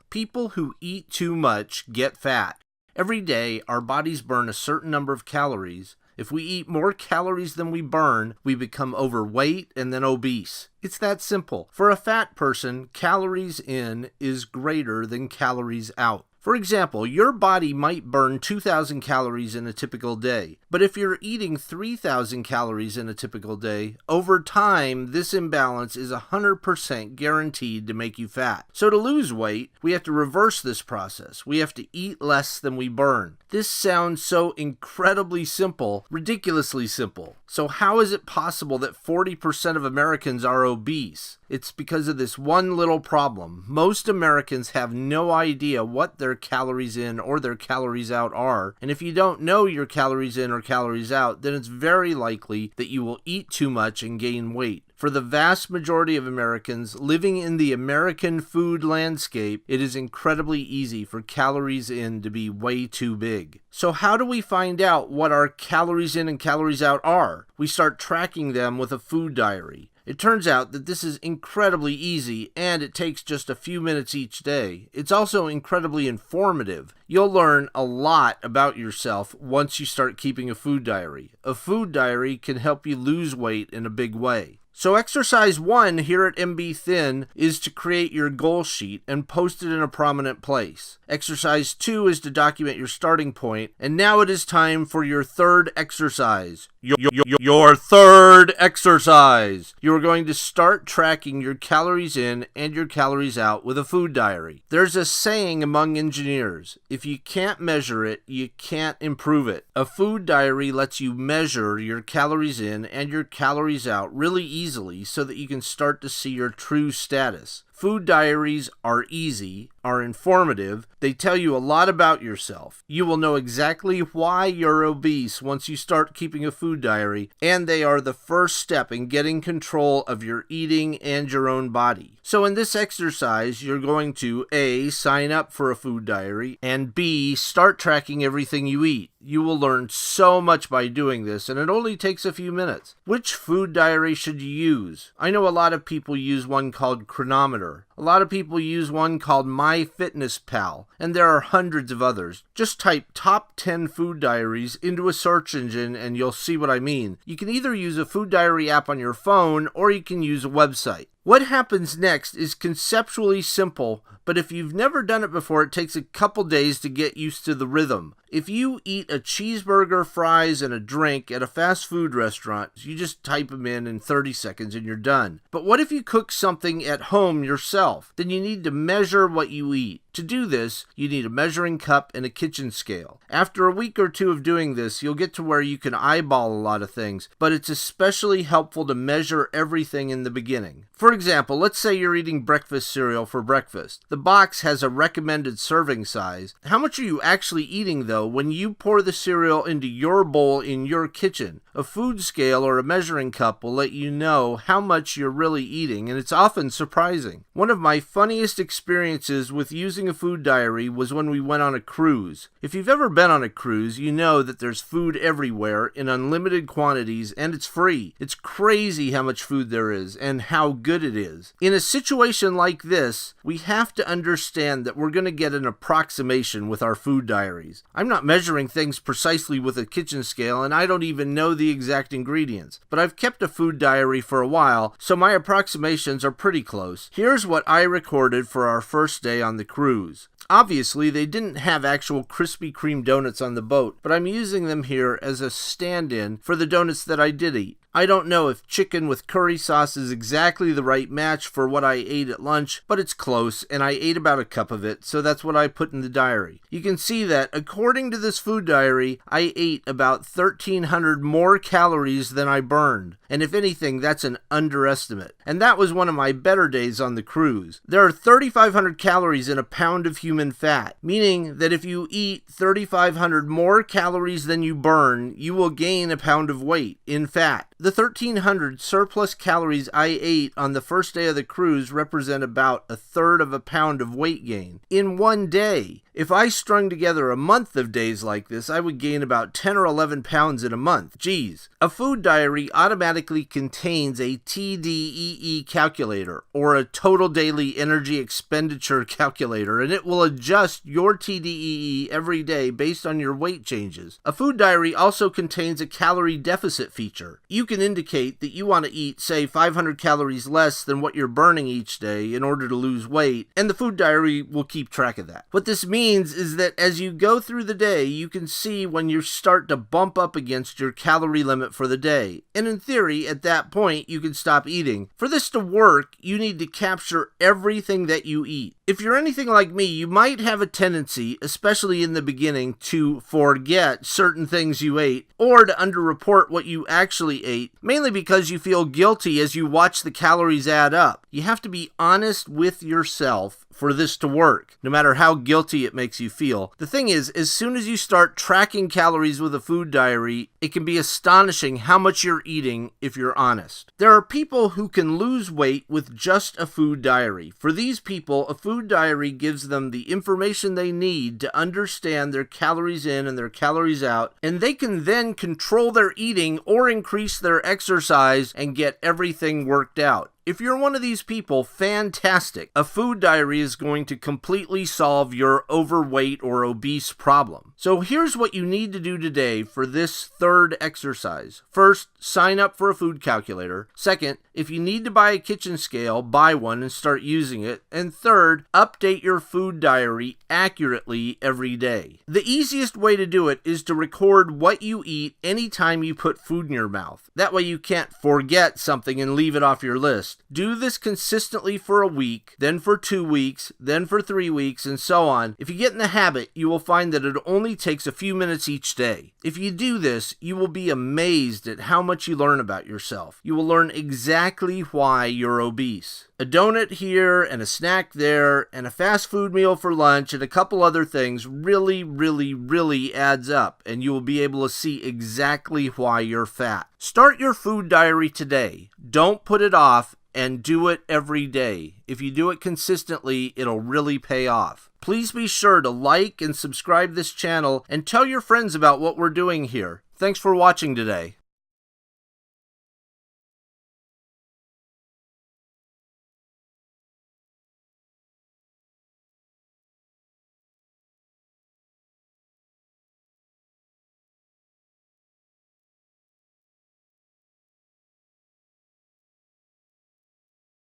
People who eat too much get fat. Every day, our bodies burn a certain number of calories. If we eat more calories than we burn, we become overweight and then obese. It's that simple. For a fat person, calories in is greater than calories out. For example, your body might burn 2,000 calories in a typical day, but if you're eating 3,000 calories in a typical day, over time, this imbalance is 100% guaranteed to make you fat. So to lose weight, we have to reverse this process. We have to eat less than we burn. This sounds so incredibly simple, ridiculously simple. So how is it possible that 40% of Americans are obese? It's because of this one little problem. Most Americans have no idea what their calories in or their calories out are, and if you don't know your calories in or calories out, then it's very likely that you will eat too much and gain weight. For the vast majority of Americans living in the American food landscape, it is incredibly easy for calories in to be way too big. So how do we find out what our calories in and calories out are? We start tracking them with a food diary. It turns out that this is incredibly easy, and it takes just a few minutes each day. It's also incredibly informative. You'll learn a lot about yourself once you start keeping a food diary. A food diary can help you lose weight in a big way. So exercise 1 here at MB Thin is to create your goal sheet and post it in a prominent place. Exercise 2 is to document your starting point, and now it is time for your third exercise. Your third exercise. You are going to start tracking your calories in and your calories out with a food diary. There's a saying among engineers, if you can't measure it, you can't improve it. A food diary lets you measure your calories in and your calories out really easily so that you can start to see your true status. Food diaries are easy, are informative, they tell you a lot about yourself. You will know exactly why you're obese once you start keeping a food diary, and they are the first step in getting control of your eating and your own body. So in this exercise, you're going to A, sign up for a food diary, and B, start tracking everything you eat. You will learn so much by doing this, and it only takes a few minutes. Which food diary should you use? I know a lot of people use one called Chronometer. A lot of people use one called MyFitnessPal, and there are hundreds of others. Just type top 10 food diaries into a search engine and you'll see what I mean. You can either use a food diary app on your phone or you can use a website. What happens next is conceptually simple, but if you've never done it before, it takes a couple days to get used to the rhythm. If you eat a cheeseburger, fries, and a drink at a fast food restaurant, you just type them in 30 seconds and you're done. But what if you cook something at home yourself? Then you need to measure what you eat. To do this, you need a measuring cup and a kitchen scale. After a week or two of doing this, you'll get to where you can eyeball a lot of things, but it's especially helpful to measure everything in the beginning. For example, let's say you're eating breakfast cereal for breakfast. The box has a recommended serving size. How much are you actually eating, though, when you pour the cereal into your bowl in your kitchen? A food scale or a measuring cup will let you know how much you're really eating, and it's often surprising. One of my funniest experiences with using a food diary was when we went on a cruise. If you've ever been on a cruise, you know that there's food everywhere in unlimited quantities, and it's free. It's crazy how much food there is and how good it is. In a situation like this, we have to understand that we're going to get an approximation with our food diaries. I'm not measuring things precisely with a kitchen scale, and I don't even know the exact ingredients, but I've kept a food diary for a while, so my approximations are pretty close. Here's what I recorded for our first day on the cruise. Obviously, they didn't have actual Krispy Kreme donuts on the boat, but I'm using them here as a stand-in for the donuts that I did eat. I don't know if chicken with curry sauce is exactly the right match for what I ate at lunch, but it's close, and I ate about a cup of it, so that's what I put in the diary. You can see that, according to this food diary, I ate about 1,300 more calories than I burned, and if anything, that's an underestimate. And that was one of my better days on the cruise. There are 3,500 calories in a pound of human fat, meaning that if you eat 3,500 more calories than you burn, you will gain a pound of weight in fat. The 1,300 surplus calories I ate on the first day of the cruise represent about 1/3 of a pound of weight gain in one day. If I strung together a month of days like this, I would gain about 10 or 11 pounds in a month. Geez. A food diary automatically contains a TDEE calculator, or a total daily energy expenditure calculator, and it will adjust your TDEE every day based on your weight changes. A food diary also contains a calorie deficit feature. You can indicate that you want to eat, say, 500 calories less than what you're burning each day in order to lose weight, and the food diary will keep track of that. What this means is that as you go through the day, you can see when you start to bump up against your calorie limit for the day. And in theory, at that point, you can stop eating. For this to work, you need to capture everything that you eat. If you're anything like me, you might have a tendency, especially in the beginning, to forget certain things you ate or to underreport what you actually ate, mainly because you feel guilty as you watch the calories add up. You have to be honest with yourself for this to work, no matter how guilty it makes you feel. The thing is, as soon as you start tracking calories with a food diary, it can be astonishing how much you're eating if you're honest. There are people who can lose weight with just a food diary. For these people, a food diary gives them the information they need to understand their calories in and their calories out, and they can then control their eating or increase their exercise and get everything worked out. If you're one of these people, fantastic. A food diary is going to completely solve your overweight or obese problem. So here's what you need to do today for this third exercise. First, sign up for a food calculator. Second, if you need to buy a kitchen scale, buy one and start using it. And third, update your food diary accurately every day. The easiest way to do it is to record what you eat anytime you put food in your mouth. That way you can't forget something and leave it off your list. Do this consistently for a week, then for 2 weeks, then for 3 weeks, and so on. If you get in the habit, you will find that it only takes a few minutes each day. If you do this, you will be amazed at how much you learn about yourself. You will learn exactly why you're obese. A donut here and a snack there and a fast food meal for lunch and a couple other things really adds up, and you will be able to see exactly why you're fat. Start your food diary today. Don't put it off, and do it every day. If you do it consistently, it'll really pay off. Please be sure to like and subscribe this channel and tell your friends about what we're doing here. Thanks for watching today.